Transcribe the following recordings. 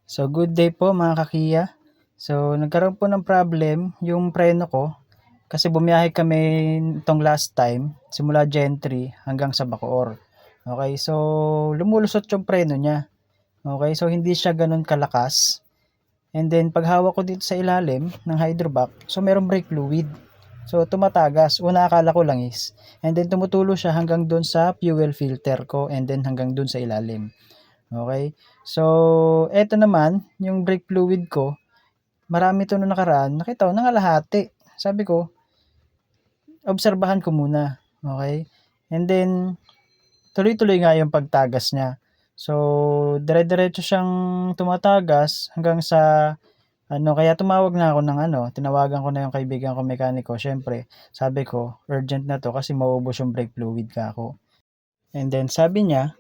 So good day po mga kakiya. So nagkaroon po ng problem yung preno ko kasi bumiyahe kami itong last time simula Gentry hanggang sa Bacoor. Okay, so lumulusot yung preno niya. Okay, so hindi siya ganun kalakas. And then pag hawak ko dito sa ilalim ng hydrovac, so merong brake fluid. So tumatagas. Una akala ko langis. And then tumutulo siya hanggang doon sa fuel filter ko and then hanggang doon sa ilalim. Okay? So, eto naman, yung brake fluid ko, marami to nung nakaraan, nakita ko nangalahati. Sabi ko, obserbahan ko muna. Okay? And then, tuloy-tuloy nga yung pagtagas niya. So, dire-diretso siyang tumatagas hanggang sa kaya tumawag na ako ng tinawagan ko na yung kaibigan ko mekaniko. Syempre, sabi ko, urgent na to kasi maubos yung brake fluid ka ako. And then sabi niya,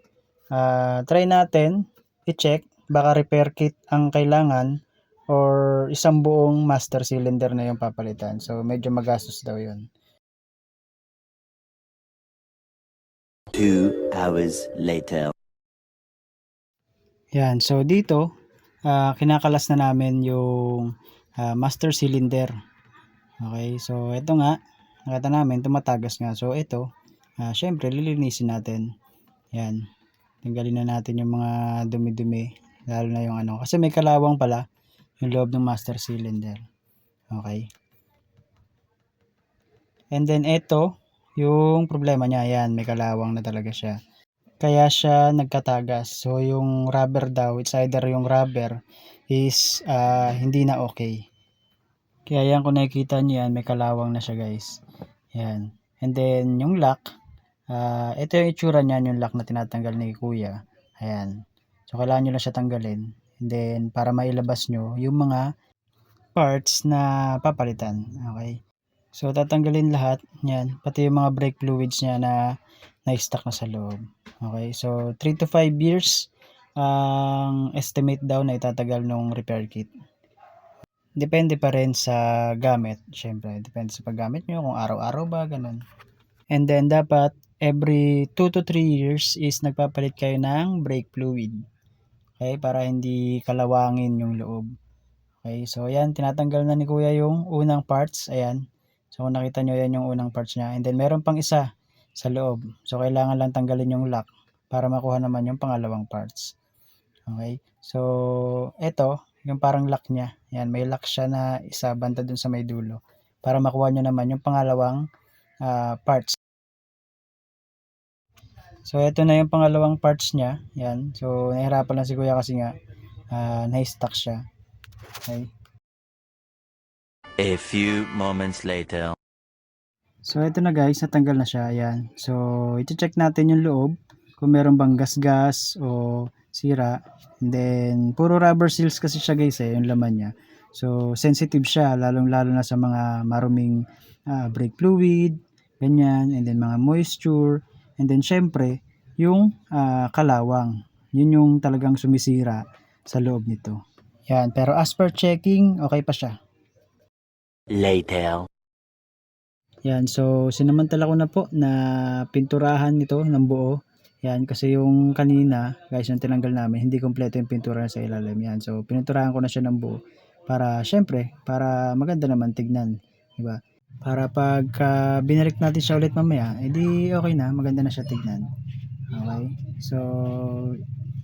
try natin i-check baka repair kit ang kailangan or isang buong master cylinder na yung papalitan. So medyo magastos daw yun. 2 hours later. Yan, so dito kinakalas na namin yung master cylinder. Okay, so ito nga, nakita namin tumatagas nga. So ito, syempre lilinisin natin. Yan, tanggalin na natin yung mga dumi-dumi, lalo na yung kasi may kalawang pala yung loob ng master cylinder. Okay. And then ito, yung problema niya, yan, may kalawang na talaga siya. Kaya siya nagkatagas. So yung rubber daw, it's either yung rubber is hindi na okay. Kaya yan, kung nakikita niyo yan, may kalawang na siya guys. Yan. And then yung lock, ito yung itsura niyan, yung lock na tinatanggal ni kuya. Ayan. So kailangan nyo lang siya tanggalin. And then para mailabas nyo yung mga parts na papalitan. Okay. So tatanggalin lahat yan, pati yung mga brake fluids niya na na-stuck na sa loob. Okay. So 3 to 5 years ang estimate daw na itatagal nung repair kit. Depende pa rin sa gamit, syempre. Depende sa paggamit nyo, kung araw-araw ba, ganun. And then dapat every 2 to 3 years is nagpapalit kayo ng brake fluid. Okay, para hindi kalawangin yung loob. Okay, so ayan, tinatanggal na ni kuya yung unang parts. Ayan. So kung nakita nyo, yan yung unang parts niya. And then meron pang isa sa loob. So kailangan lang tanggalin yung lock para makuha naman yung pangalawang parts. Okay, so eto, yung parang lock niya. Ayan, may lock siya na isa banda dun sa may dulo. Para makuha nyo naman yung pangalawang parts. So ito na yung pangalawang parts niya. Yan. So nahirapan lang si kuya kasi nga na-stuck siya. Okay. A few moments later. So ito na guys, natanggal na siya. Ayan. So i-check natin yung loob kung meron bang gas-gas o sira. And then puro rubber seals kasi siya guys yung laman niya. So sensitive siya lalong-lalo na sa mga maruming brake fluid, ganyan, and then mga moisture, and then syempre yung kalawang. Yun yung talagang sumisira sa loob nito. Yan, pero as per checking, okay pa siya. Later. Yan, so sinamantala ko na po na pinturahan nito ng buo. Yan, kasi yung kanina, guys, yung tinanggal namin, hindi kompleto yung pintura sa ilalim. Yan, so pininturahan ko na siya ng buo para syempre, para maganda naman tignan, di ba? Para pag binalik natin siya ulit mamaya, edi okay na, maganda na siya tignan. Okay? So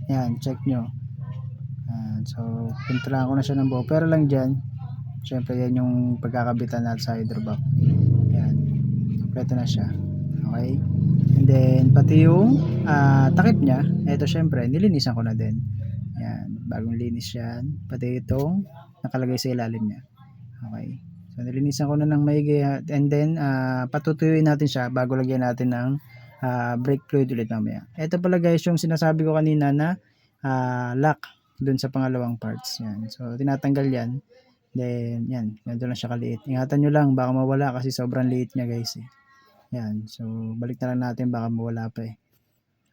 yan, check nyo. Yan, so pinturahan ko na siya ng buo, pero lang dyan, syempre yan yung pagkakabitan natin sa hydrovac. Yan, kompleto na siya. Okay, and then pati yung takip niya, eto syempre nilinisan ko na din. Yan, bagong linis yan, pati itong nakalagay sa ilalim niya. Okay, so nilinisan ko na ng maigi, and then patutuyuin natin siya bago lagyan natin ng brake fluid ulit mamaya. Ito pala guys yung sinasabi ko kanina na lock dun sa pangalawang parts. Yan, so tinatanggal yan. Then yan, ganito lang siya kaliit. Ingatan nyo lang baka mawala kasi sobrang liit niya guys eh. Yan, so balik na lang natin baka mawala pa eh.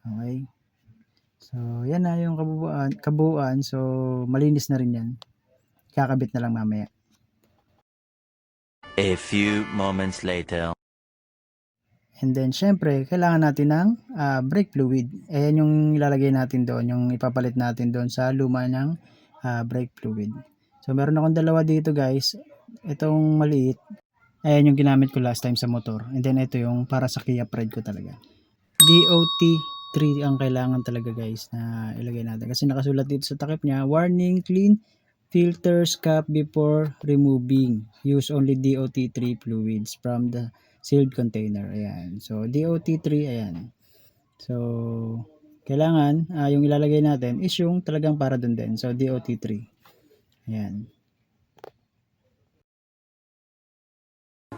Okay, so yan na yung kabuuan. So malinis na rin yan, kakabit na lang mamaya. A few moments later. And then syempre kailangan natin ng brake fluid. Ayan yung ilalagay natin doon, yung ipapalit natin doon sa luma ng brake fluid. So meron akong dalawa dito guys. Itong maliit, ayan yung ginamit ko last time sa motor. And then ito yung para sa Kia Pride ko talaga. DOT3 ang kailangan talaga guys na ilagay natin. Kasi nakasulat dito sa takip niya, warning, clean filters cap before removing. Use only DOT3 fluids from the sealed container. Ayan. So, DOT3, ayan. So, kailangan, yung ilalagay natin is yung talagang para dun din. So, DOT3. Ayan.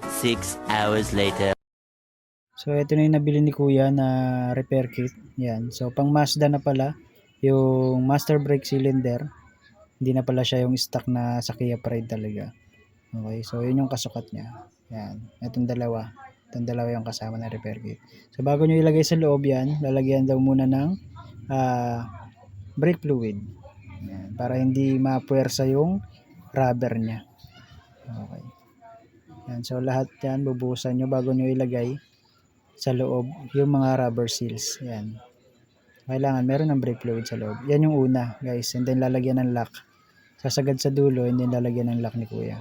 6 hours later. So, ito na yung nabili ni Kuya na repair kit. Ayan. So, pang Mazda na pala yung master brake cylinder. Hindi na pala siya yung stock na sa Kia Pride talaga. Okay, so yun yung kasukat niya. Yan, itong dalawa. Itong dalawa yung kasama ng repair kit. So bago nyo ilagay sa loob yan, lalagyan daw muna ng brake fluid. Yan, para hindi mapuwersa yung rubber niya. Okay. Yan, so lahat yan, bubuhusan nyo bago nyo ilagay sa loob yung mga rubber seals. Yan. Kailangan meron ng brake fluid sa loob. Yan yung una, guys. And then lalagyan ng lock. Sasagad sa dulo, and then lalagyan ng lock ni Kuya.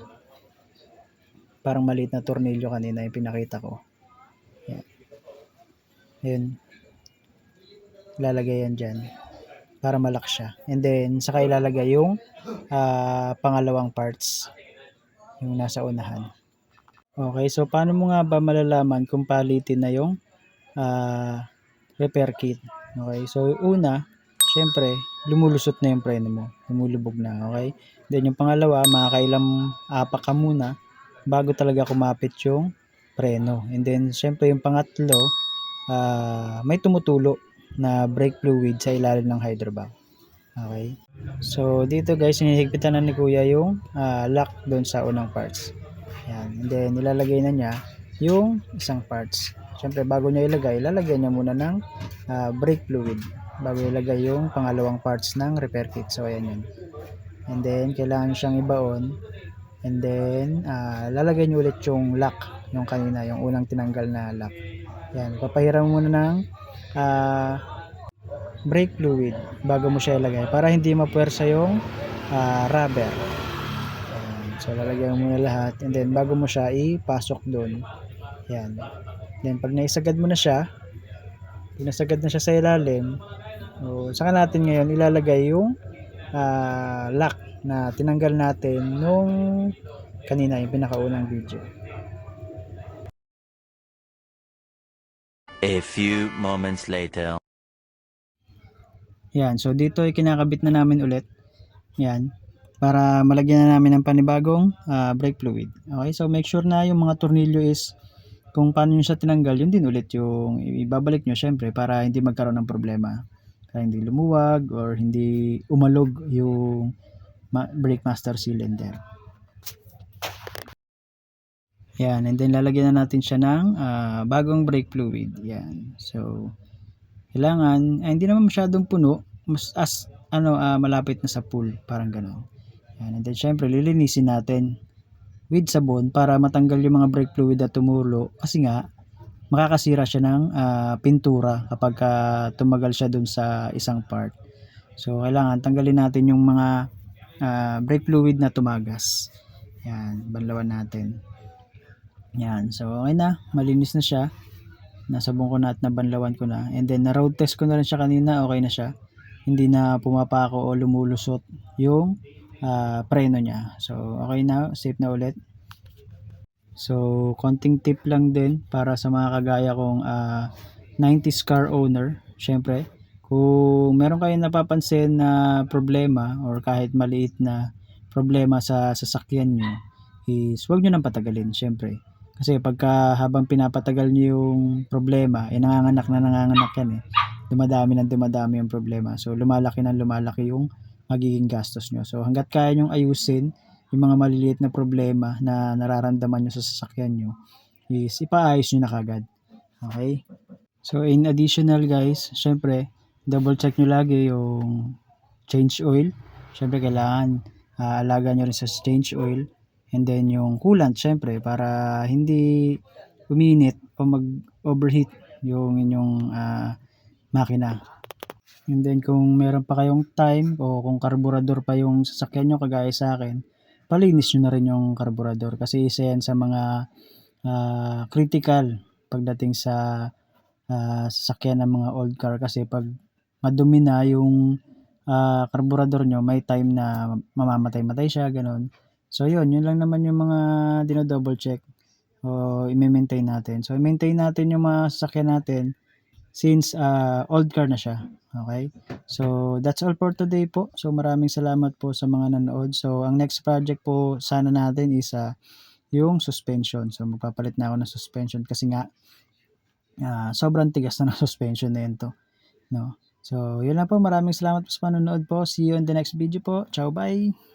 Parang maliit na tornilyo kanina yung pinakita ko. Yan. Yun. Ilalagay yan dyan. Para malak siya. And then, saka ilalagay yung pangalawang parts. Yung nasa unahan. Okay, so paano mo nga ba malalaman kung palitin na yung repair kit? Okay, so una, syempre, lumulusot na yung preno mo. Lumulubog na, okay? Then yung pangalawa, makakailang apak ka muna bago talaga kumapit yung preno. And then, syempre yung pangatlo, may tumutulo na brake fluid sa ilalim ng hydrovac. Okay? So, dito guys, hinihigpitan na ni Kuya yung lock doon sa unang parts. Yan. And then, nilalagay na niya yung isang parts. Syempre, bago niya ilagay, lalagyan niya muna ng brake fluid bago ilagay yung pangalawang parts ng repair kit. So, ayan yun. And then, kailangan siyang ibaon. And then, lalagay niyo ulit yung lock, yung kanina, yung unang tinanggal na lock. Yan, papahiram muna ng brake fluid bago mo siya ilagay para hindi mapuwersa yung rubber. Yan. So, lalagyan mo muna lahat. And then, bago mo siya ipasok doon. Yan. Then, pag naisagad mo na siya, pinasagad na siya sa ilalim, saka natin ngayon ilalagay yung lock na tinanggal natin nung kanina, yung pinakaunang video. A few moments later. Yan, so dito ay kinakabit na namin ulit. Yan, para malagyan na namin ng panibagong brake fluid. Okay, so make sure na yung mga tornilyo is kung paano nyo siya tinanggal, yun din ulit yung ibabalik nyo syempre para hindi magkaroon ng problema. Para hindi lumuwag or hindi umalog yung brake master cylinder. Yan, and then lalagyan na natin siya ng bagong brake fluid. Yan, so kailangan, hindi naman masyadong puno, mas malapit na sa pool, parang gano'n. Yan, and then syempre lilinisin natin with sabon para matanggal yung mga brake fluid na tumulo kasi nga makakasira siya ng pintura kapag tumagal siya dun sa isang part. So kailangan tanggalin natin yung mga brake fluid na tumagas. Yan, banlawan natin. Yan, so okay na, malinis na siya. Nasabon ko na at nabanlawan ko na. And then na road test ko na rin siya kanina, okay na siya. Hindi na pumapako o lumulusot yung preno niya. So okay na, safe na ulit. So konting tip lang din para sa mga kagaya kong 90s car owner. Syempre, kung meron kayong napapansin na problema or kahit maliit na problema sa sasakyan nyo, is huwag nyo nang patagalin syempre. Kasi pagka habang pinapatagal nyo yung problema, nanganganak yan eh. Dumadami yung problema. So lumalaki yung magiging gastos nyo. So hanggat kaya nyong ayusin yung mga maliliit na problema na nararamdaman nyo sa sasakyan nyo, is ipaayos nyo na kagad. Okay? So in additional guys, syempre double check nyo lagi yung change oil. Syempre kailangan alaga nyo rin sa change oil. And then yung coolant syempre para hindi uminit o mag-overheat yung inyong makina. And then kung meron pa kayong time o kung karburador pa yung sasakyan niyo kagaya sa'kin, palinis niyo na rin yung karburador kasi isa yan sa mga, critical pagdating sa, sasakyan ng mga old car kasi 'pag madumi na yung, karburador niyo may time na mamamatay-matay siya gano'n. So yun lang naman yung mga dino-double check o ime-maintain natin. So i-maintain natin yung mga sasakyan natin since, old car na siya, okey? So that's all for today po. So maraming salamat po sa mga nanood. So ang next project po sana natin is, yung suspension. So magpapalit na ako ng suspension kasi nga, sobrang tigas na ng suspension na 'to, 'no? So yun lang po, maraming salamat po sa panonood po. See you in the next video po. Ciao, bye.